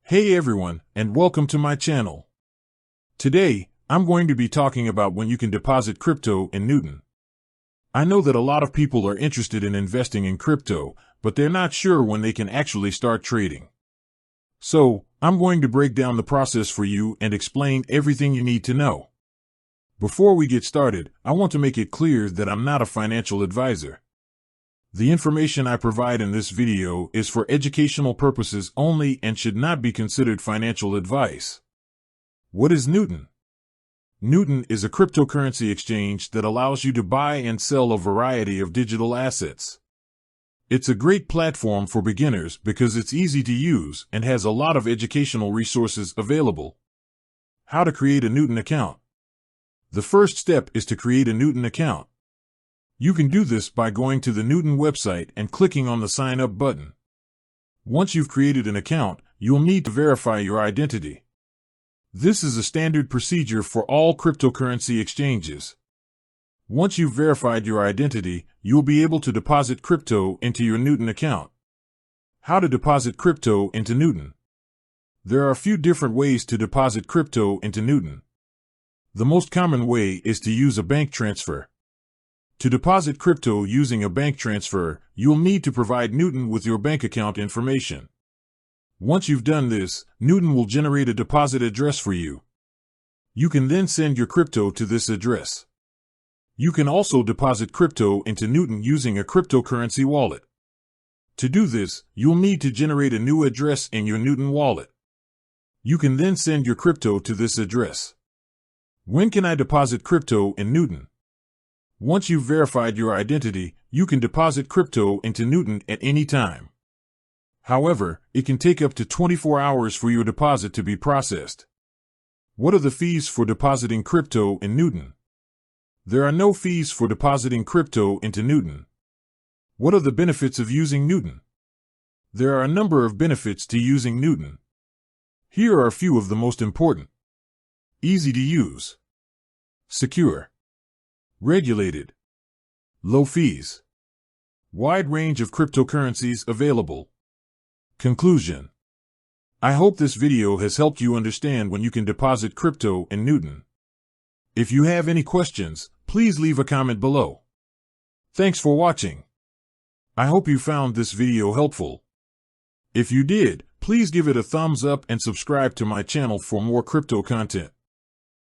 Hey everyone, and welcome to my channel. Today, I'm going to be talking about when you can deposit crypto in Newton. I know that a lot of people are interested in investing in crypto, but they're not sure when they can actually start trading. So, I'm going to break down the process for you and explain everything you need to know. Before we get started, I want to make it clear that I'm not a financial advisor. The information I provide in this video is for educational purposes only and should not be considered financial advice. What is Newton? Newton is a cryptocurrency exchange that allows you to buy and sell a variety of digital assets. It's a great platform for beginners because it's easy to use and has a lot of educational resources available. How to create a Newton account? The first step is to create a Newton account. You can do this by going to the Newton website and clicking on the Sign Up button. Once you've created an account, you'll need to verify your identity. This is a standard procedure for all cryptocurrency exchanges. Once you've verified your identity, you'll be able to deposit crypto into your Newton account. How to deposit crypto into Newton? There are a few different ways to deposit crypto into Newton. The most common way is to use a bank transfer. To deposit crypto using a bank transfer, you'll need to provide Newton with your bank account information. Once you've done this, Newton will generate a deposit address for you. You can then send your crypto to this address. You can also deposit crypto into Newton using a cryptocurrency wallet. To do this, you'll need to generate a new address in your Newton wallet. You can then send your crypto to this address. When can I deposit crypto in Newton? Once you've verified your identity, you can deposit crypto into Newton at any time. However, it can take up to 24 hours for your deposit to be processed. What are the fees for depositing crypto in Newton? There are no fees for depositing crypto into Newton. What are the benefits of using Newton? There are a number of benefits to using Newton. Here are a few of the most important. Easy to use. Secure. Regulated. Low fees. Wide range of cryptocurrencies available. Conclusion. I hope this video has helped you understand when you can deposit crypto in Newton. If you have any questions, please leave a comment below. Thanks for watching. I hope you found this video helpful. If you did, please give it a thumbs up and subscribe to my channel for more crypto content.